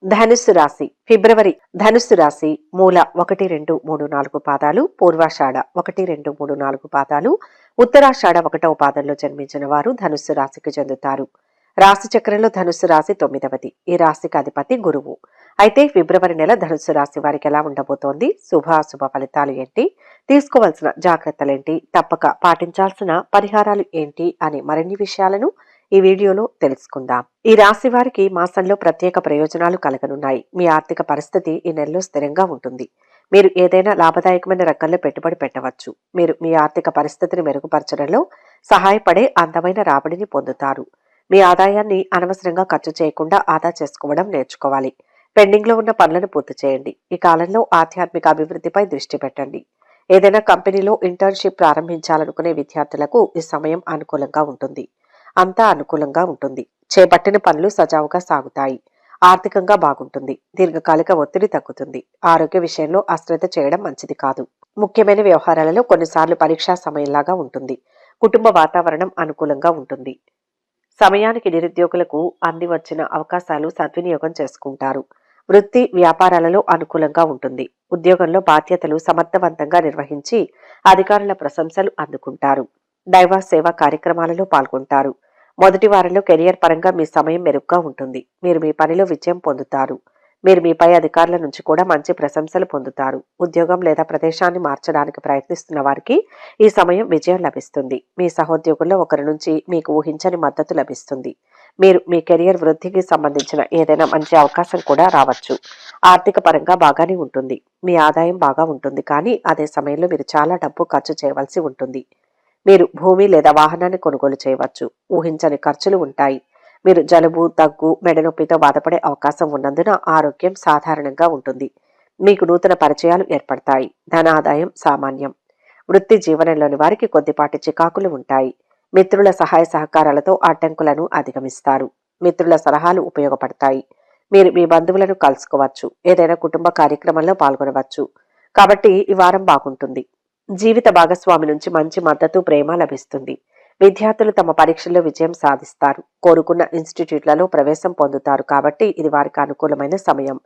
ధనుస్సు రాశి ఫిబ్రవరి. ధనుస్సు రాశి మూల 1, 2, 3, 4 పాదాలు, పూర్వాషాఢ 1, 2, 3, 4 పాదాలు, ఉత్తరాషాఢ 1వ పాదంలో జన్మించిన వారు ధనుస్సు రాశికి చెందుతారు. రాశి చక్రంలో ధనుస్సు రాశి 9వది. ఈ రాశికి అధిపతి గురువు. అయితే ఫిబ్రవరి నెల ధనుస్సు రాశి వారికి ఎలా ఉండబోతోంది, శుభాశుభ ఫలితాలు ఏంటి, తీసుకోవాల్సిన జాగ్రత్తలేంటి, తప్పక పాటించాల్సిన పరిహారాలు ఏంటి అని మరిన్ని విషయాలను ఈ వీడియోలో తెలుసుకుందాం. ఈ రాశి వారికి మాసంలో ప్రత్యేక ప్రయోజనాలు కలగనున్నాయి. మీ ఆర్థిక పరిస్థితి ఈ నెలలో స్థిరంగా ఉంటుంది. మీరు ఏదైనా లాభదాయకమైన రంగంలో పెట్టుబడి పెట్టవచ్చు. మీరు మీ ఆర్థిక పరిస్థితిని మెరుగుపరచడంలో సహాయపడే అందమైన రాబడిని పొందుతారు. మీ ఆదాయాన్ని అనవసరంగా ఖర్చు చేయకుండా ఆదా చేసుకోవడం నేర్చుకోవాలి. పెండింగ్ లో ఉన్న పనులను పూర్తి చేయండి. ఈ కాలంలో ఆధ్యాత్మిక అభివృద్ధిపై దృష్టి పెట్టండి. ఏదైనా కంపెనీలో ఇంటర్న్షిప్ ప్రారంభించాలనుకునే విద్యార్థులకు ఈ సమయం అనుకూలంగా ఉంటుంది. అంతా అనుకూలంగా ఉంటుంది. చేపట్టిన పనులు సజావుగా సాగుతాయి. ఆర్థికంగా బాగుంటుంది. దీర్ఘకాలిక ఒత్తిడి తగ్గుతుంది. ఆరోగ్య విషయంలో అశ్రద్ధ చేయడం మంచిది కాదు. ముఖ్యమైన వ్యవహారాలలో కొన్నిసార్లు పరీక్షా సమయంలాగా ఉంటుంది. కుటుంబ వాతావరణం అనుకూలంగా ఉంటుంది. సమయానికి నిరుద్యోగులకు అంది వచ్చిన అవకాశాలు సద్వినియోగం చేసుకుంటారు. వృత్తి వ్యాపారాలలో అనుకూలంగా ఉంటుంది. ఉద్యోగంలో బాధ్యతలు సమర్థవంతంగా నిర్వహించి అధికారుల ప్రశంసలు అందుకుంటారు. దైవ సేవా కార్యక్రమాలలో పాల్గొంటారు. మొదటి వారంలో కెరియర్ పరంగా మీ సమయం మెరుగ్గా ఉంటుంది. మీరు మీ పనిలో విజయం పొందుతారు. మీరు మీ పై అధికారుల నుంచి కూడా మంచి ప్రశంసలు పొందుతారు. ఉద్యోగం లేదా ప్రదేశాన్ని మార్చడానికి ప్రయత్నిస్తున్న వారికి ఈ సమయం విజయం లభిస్తుంది. మీ సహోద్యోగుల్లో ఒకరి నుంచి మీకు ఊహించని మద్దతు లభిస్తుంది. మీరు మీ కెరియర్ వృద్ధికి సంబంధించిన ఏదైనా మంచి అవకాశం కూడా రావచ్చు. ఆర్థిక పరంగా బాగానే ఉంటుంది. మీ ఆదాయం బాగా ఉంటుంది, కానీ అదే సమయంలో మీరు చాలా డబ్బు ఖర్చు చేయవలసి ఉంటుంది. మీరు భూమి లేదా వాహనాన్ని కొనుగోలు చేయవచ్చు. ఊహించని ఖర్చులు ఉంటాయి. మీరు జలుబు, దగ్గు, మెడనొప్పితో బాధపడే అవకాశం ఉన్నందున ఆరోగ్యం సాధారణంగా ఉంటుంది. మీకు నూతన పరిచయాలు ఏర్పడతాయి. ధన ఆదాయం సామాన్యం. వృత్తి జీవనంలోని వారికి కొద్దిపాటి చికాకులు ఉంటాయి. మిత్రుల సహాయ సహకారాలతో అడ్డంకులను అధిగమిస్తారు. మిత్రుల సలహాలు ఉపయోగపడతాయి. మీరు మీ బంధువులను కలుసుకోవచ్చు. ఏదైనా కుటుంబ కార్యక్రమంలో పాల్గొనవచ్చు. కాబట్టి ఈ వారం బాగుంటుంది. జీవిత భాగస్వామి నుంచి మంచి మద్దతు, ప్రేమ లభిస్తుంది. విద్యార్థులు తమ పరీక్షల్లో విజయం సాధిస్తారు. కోరుకున్న ఇన్స్టిట్యూట్లలో ప్రవేశం పొందుతారు. కాబట్టి ఇది వారికి అనుకూలమైన సమయం.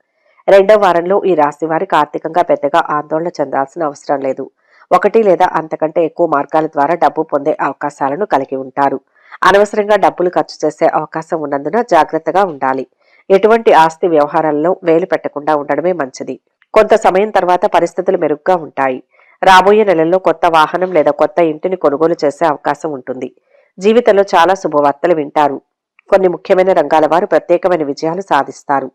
రెండవ వారంలో ఈ రాశి వారికి ఆర్థికంగా పెద్దగా ఆందోళన చెందాల్సిన అవసరం లేదు. 1 లేదా అంతకంటే ఎక్కువ మార్గాల ద్వారా డబ్బు పొందే అవకాశాలను కలిగి ఉంటారు. అనవసరంగా డబ్బులు ఖర్చు చేసే అవకాశం ఉన్నందున జాగ్రత్తగా ఉండాలి. ఎటువంటి ఆస్తి వ్యవహారాల్లో వేలు పెట్టకుండా ఉండడమే మంచిది. కొంత సమయం తర్వాత పరిస్థితులు మెరుగ్గా ఉంటాయి. రాబోయే నెలల్లో కొత్త వాహనం లేదా కొత్త ఇంటిని కొనుగోలు చేసే అవకాశం ఉంటుంది. జీవితంలో చాలా శుభవార్తలు వింటారు. కొన్ని ముఖ్యమైన రంగాల వారు ప్రత్యేకమైన విజయాలు సాధిస్తారు.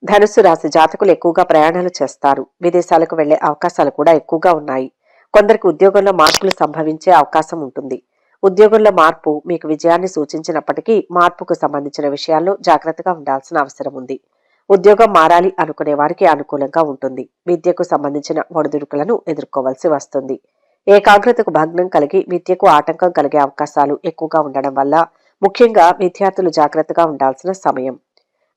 ధనుస్సు రాశి జాతకులు ఎక్కువగా ప్రయాణాలు చేస్తారు. విదేశాలకు వెళ్లే అవకాశాలు కూడా ఎక్కువగా ఉన్నాయి. కొందరికి ఉద్యోగంలో మార్పులు సంభవించే అవకాశం ఉంటుంది. ఉద్యోగంలో మార్పు మీకు విజయాన్ని సూచించినప్పటికీ మార్పుకు సంబంధించిన విషయాల్లో జాగ్రత్తగా ఉండాల్సిన అవసరం ఉంది. ఉద్యోగం మారాలి అనుకునే వారికి అనుకూలంగా ఉంటుంది. విద్యకు సంబంధించిన ఒడిదుడుకులను ఎదుర్కోవాల్సి వస్తుంది. ఏకాగ్రతకు భగ్నం కలిగి విద్యకు ఆటంకం కలిగే అవకాశాలు ఎక్కువగా ఉండడం వల్ల ముఖ్యంగా విద్యార్థులు జాగ్రత్తగా ఉండాల్సిన సమయం.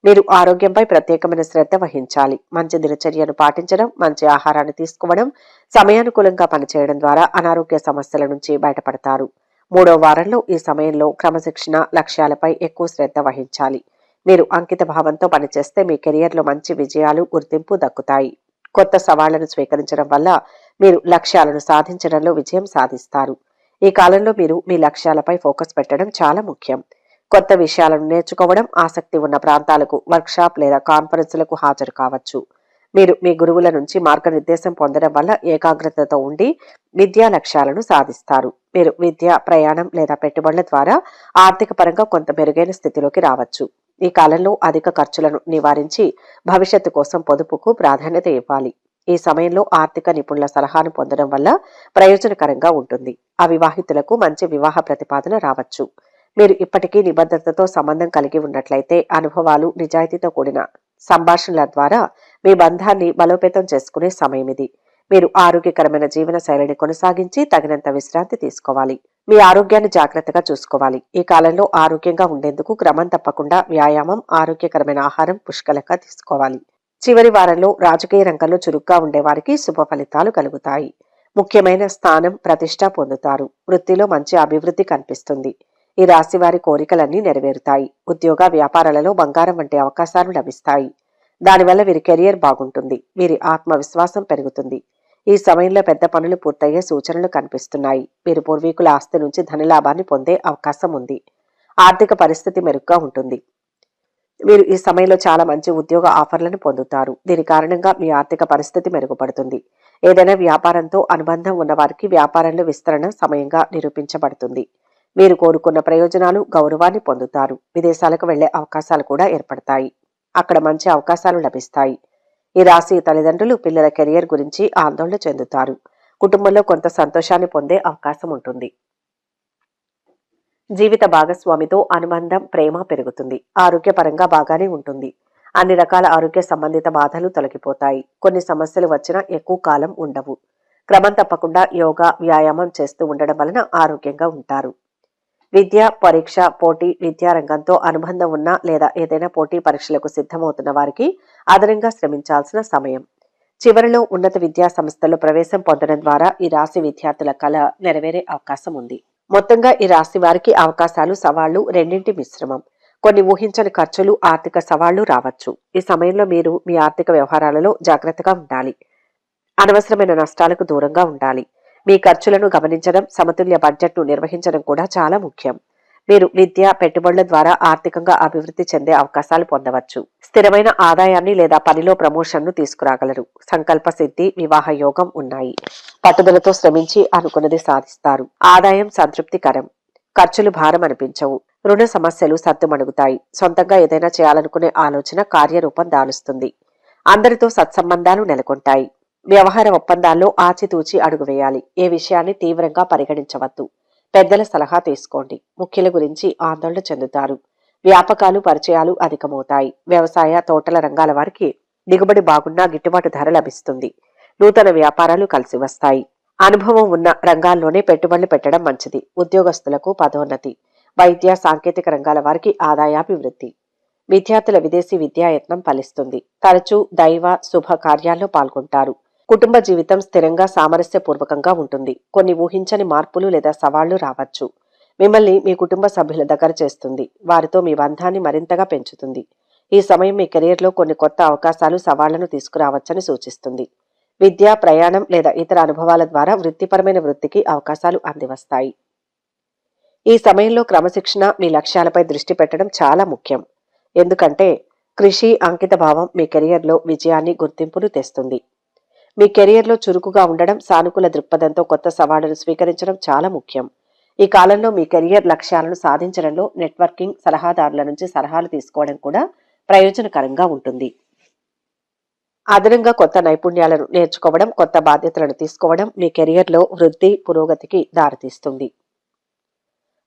మీరు ఆరోగ్యంపై ప్రత్యేకమైన శ్రద్ధ వహించాలి. మంచి దినచర్యను పాటించడం, మంచి ఆహారాన్ని తీసుకోవడం, సమయానుకూలంగా పనిచేయడం ద్వారా అనారోగ్య సమస్యల నుంచి బయటపడతారు. 3వ వారంలో ఈ సమయంలో క్రమశిక్షణ, లక్ష్యాలపై ఎక్కువ శ్రద్ధ వహించాలి. మీరు అంకిత భావంతో పనిచేస్తే మీ కెరియర్లో మంచి విజయాలు, గుర్తింపు దక్కుతాయి. కొత్త సవాళ్లను స్వీకరించడం వల్ల మీరు లక్ష్యాలను సాధించడంలో విజయం సాధిస్తారు. ఈ కాలంలో మీరు మీ లక్ష్యాలపై ఫోకస్ పెట్టడం చాలా ముఖ్యం. కొత్త విషయాలను నేర్చుకోవడం, ఆసక్తి ఉన్న ప్రాంతాలకు వర్క్షాప్ లేదా కాన్ఫరెన్సులకు హాజరు కావచ్చు. మీరు మీ గురువుల నుంచి మార్గనిర్దేశం పొందడం వల్ల ఏకాగ్రతతో ఉండి విద్యా లక్ష్యాలను సాధిస్తారు. మీరు విద్య, ప్రయాణం లేదా పెట్టుబడుల ద్వారా ఆర్థిక పరంగా కొంత మెరుగైన స్థితిలోకి రావచ్చు. ఈ కాలంలో అధిక ఖర్చులను నివారించి భవిష్యత్తు కోసం పొదుపుకు ప్రాధాన్యత ఇవ్వాలి. ఈ సమయంలో ఆర్థిక నిపుణుల సలహాను పొందడం వల్ల ప్రయోజనకరంగా ఉంటుంది. అవివాహితులకు మంచి వివాహ ప్రతిపాదన రావచ్చు. మీరు ఇప్పటికీ నిబద్ధతతో సంబంధం కలిగి ఉన్నట్లయితే అనుభవాలు, నిజాయితీతో కూడిన సంభాషణల ద్వారా మీ బంధాన్ని బలోపేతం చేసుకునే సమయం ఇది. మీరు ఆరోగ్యకరమైన జీవన శైలిని కొనసాగించి తగినంత విశ్రాంతి తీసుకోవాలి. మీ ఆరోగ్యాన్ని జాగ్రత్తగా చూసుకోవాలి. ఈ కాలంలో ఆరోగ్యంగా ఉండేందుకు క్రమం తప్పకుండా వ్యాయామం, ఆరోగ్యకరమైన ఆహారం పుష్కలంగా తీసుకోవాలి. చివరి వారంలో రాజకీయ రంగంలో చురుగ్గా ఉండే వారికి శుభ ఫలితాలు కలుగుతాయి. ముఖ్యమైన స్థానం, ప్రతిష్ట పొందుతారు. వృత్తిలో మంచి అభివృద్ధి కనిపిస్తుంది. ఈ రాశి వారి కోరికలన్నీ నెరవేరుతాయి. ఉద్యోగ వ్యాపారాలలో బంగారం వంటి అవకాశాలు లభిస్తాయి. దానివల్ల వీరి కెరియర్ బాగుంటుంది. వీరి ఆత్మవిశ్వాసం పెరుగుతుంది. ఈ సమయంలో పెద్ద పనులు పూర్తయ్యే సూచనలు కనిపిస్తున్నాయి. వీరు పూర్వీకుల ఆస్తి నుంచి ధనలాభాన్ని పొందే అవకాశం ఉంది. ఆర్థిక పరిస్థితి మెరుగ్గా ఉంటుంది. మీరు ఈ సమయంలో చాలా మంచి ఉద్యోగ ఆఫర్లను పొందుతారు. దీని కారణంగా మీ ఆర్థిక పరిస్థితి మెరుగుపడుతుంది. ఏదైనా వ్యాపారంతో అనుబంధం ఉన్న వారికి వ్యాపారంలో విస్తరణ సమయంగా నిరూపించబడుతుంది. మీరు కోరుకున్న ప్రయోజనాలు, గౌరవాన్ని పొందుతారు. విదేశాలకు వెళ్లే అవకాశాలు కూడా ఏర్పడతాయి. అక్కడ మంచి అవకాశాలు లభిస్తాయి. ఈ రాశి తల్లిదండ్రులు పిల్లల కెరియర్ గురించి ఆందోళన చెందుతారు. కుటుంబంలో కొంత సంతోషాన్ని పొందే అవకాశం ఉంటుంది. జీవిత భాగస్వామితో అనుబంధం, ప్రేమ పెరుగుతుంది. ఆరోగ్యపరంగా బాగానే ఉంటుంది. అన్ని రకాల ఆరోగ్య సంబంధిత బాధలు తొలగిపోతాయి. కొన్ని సమస్యలు వచ్చినా ఎక్కువ కాలం ఉండవు. క్రమం తప్పకుండా యోగా, వ్యాయామం చేస్తూ ఉండడం వలన ఆరోగ్యంగా ఉంటారు. విద్య, పరీక్ష, పోటీ విద్యారంగంతో అనుబంధం ఉన్న లేదా ఏదైనా పోటీ పరీక్షలకు సిద్ధమవుతున్న వారికి అదనంగా శ్రమించాల్సిన సమయం. చివరిలో ఉన్నత విద్యా సంస్థల్లో ప్రవేశం పొందడం ద్వారా ఈ రాశి విద్యార్థుల కళ నెరవేరే అవకాశం ఉంది. మొత్తంగా ఈ రాశి వారికి అవకాశాలు, సవాళ్లు రెండింటి మిశ్రమం. కొన్ని ఊహించని ఖర్చులు, ఆర్థిక సవాళ్లు రావచ్చు. ఈ సమయంలో మీరు మీ ఆర్థిక వ్యవహారాలలో జాగ్రత్తగా ఉండాలి. అనవసరమైన నష్టాలకు దూరంగా ఉండాలి. మీ ఖర్చులను గమనించడం, సమతుల్య బడ్జెట్ను నిర్వహించడం కూడా చాలా ముఖ్యం. మీరు విద్య, పెట్టుబడుల ద్వారా ఆర్థికంగా అభివృద్ధి చెందే అవకాశాలు పొందవచ్చు. స్థిరమైన ఆదాయాన్ని లేదా పనిలో ప్రమోషన్ను తీసుకురాగలరు. సంకల్ప సిద్ధి, వివాహ యోగం ఉన్నాయి. పట్టుదలతో శ్రమించి అనుకున్నది సాధిస్తారు. ఆదాయం సంతృప్తికరం. ఖర్చులు భారం అనిపించవు. రుణ సమస్యలు సద్దుమణుగుతాయి. సొంతంగా ఏదైనా చేయాలనుకునే ఆలోచన కార్యరూపం దాలుస్తుంది. అందరితో సత్సంబంధాలు నెలకొంటాయి. వ్యవహార ఒప్పందాల్లో ఆచితూచి అడుగు వేయాలి. ఏ విషయాన్ని తీవ్రంగా పరిగణించవద్దు. పెద్దల సలహా తీసుకోండి. ముఖ్యుల గురించి ఆందోళన చెందుతారు. వ్యాపకాలు, పరిచయాలు అధికమవుతాయి. వ్యవసాయ, తోటల రంగాల వారికి దిగుబడి బాగున్నా గిట్టుబాటు ధర లభిస్తుంది. నూతన వ్యాపారాలు కలిసి వస్తాయి. అనుభవం ఉన్న రంగాల్లోనే పెట్టుబడులు పెట్టడం మంచిది. ఉద్యోగస్తులకు పదోన్నతి. వైద్య, సాంకేతిక రంగాల వారికి ఆదాయాభివృద్ధి. విద్యార్థుల విదేశీ విద్యాయత్నం ఫలిస్తుంది. తరచూ దైవ, శుభ కార్యాల్లో పాల్గొంటారు. కుటుంబ జీవితం స్థిరంగా, సామరస్యపూర్వకంగా ఉంటుంది. కొన్ని ఊహించని మార్పులు లేదా సవాళ్లు రావచ్చు. మిమ్మల్ని మీ కుటుంబ సభ్యుల దగ్గర చేస్తుంది. వారితో మీ బంధాన్ని మరింతగా పెంచుతుంది. ఈ సమయం మీ కెరీర్లో కొన్ని కొత్త అవకాశాలు, సవాళ్లను తీసుకురావచ్చని సూచిస్తుంది. విద్య, ప్రయాణం లేదా ఇతర అనుభవాల ద్వారా వృత్తిపరమైన వృద్ధికి అవకాశాలు అందివస్తాయి. ఈ సమయంలో క్రమశిక్షణ, మీ లక్ష్యాలపై దృష్టి పెట్టడం చాలా ముఖ్యం. ఎందుకంటే కృషి, అంకిత భావం మీ కెరియర్లో విజయాన్ని, గుర్తింపును తెస్తుంది. మీ కెరియర్లో చురుకుగా ఉండడం, సానుకూల దృక్పథంతో కొత్త సవాళ్లను స్వీకరించడం చాలా ముఖ్యం. ఈ కాలంలో మీ కెరియర్ లక్ష్యాలను సాధించడంలో నెట్వర్కింగ్, సలహాదారుల నుంచి సలహాలు తీసుకోవడం కూడా ప్రయోజనకరంగా ఉంటుంది. అదనంగా కొత్త నైపుణ్యాలను నేర్చుకోవడం, కొత్త బాధ్యతలను తీసుకోవడం మీ కెరియర్లో వృద్ధి, పురోగతికి దారితీస్తుంది.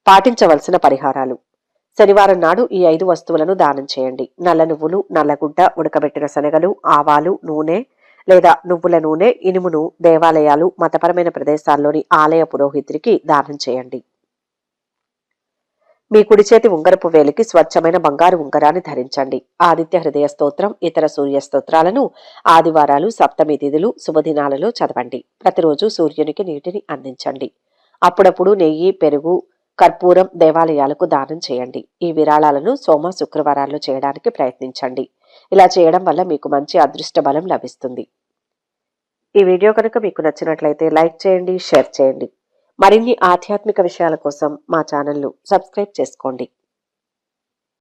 పాటించవలసిన పరిహారాలు. శనివారం నాడు ఈ 5 వస్తువులను దానం చేయండి. నల్ల నువ్వులు, నల్లగుడ్డ, ఉడకబెట్టిన శనగలు, ఆవాలు, నూనె లేదా నువ్వుల నూనె, ఇనుమును దేవాలయాలు, మతపరమైన ప్రదేశాల్లోని ఆలయ పురోహితుడికి దానం చేయండి. మీ కుడి చేతి ఉంగరపు వేలికి స్వచ్ఛమైన బంగారు ఉంగరాన్ని ధరించండి. ఆదిత్య హృదయ స్తోత్రం, ఇతర సూర్య స్తోత్రాలను ఆదివారాలు, సప్తమి తిథులు, శుభదినాలలో చదవండి. ప్రతిరోజు సూర్యునికి నీటిని అందించండి. అప్పుడప్పుడు నెయ్యి, పెరుగు, కర్పూరం దేవాలయాలకు దానం చేయండి. ఈ విరాళాలను సోమ, శుక్రవారాల్లో చేయడానికి ప్రయత్నించండి. ఇలా చేయడం వల్ల మీకు మంచి అదృష్ట బలం లభిస్తుంది. ఈ వీడియో కనుక మీకు నచ్చినట్లయితే లైక్ చేయండి, షేర్ చేయండి. మరిన్ని ఆధ్యాత్మిక విషయాల కోసం మా ఛానల్ను సబ్స్క్రైబ్ చేసుకోండి.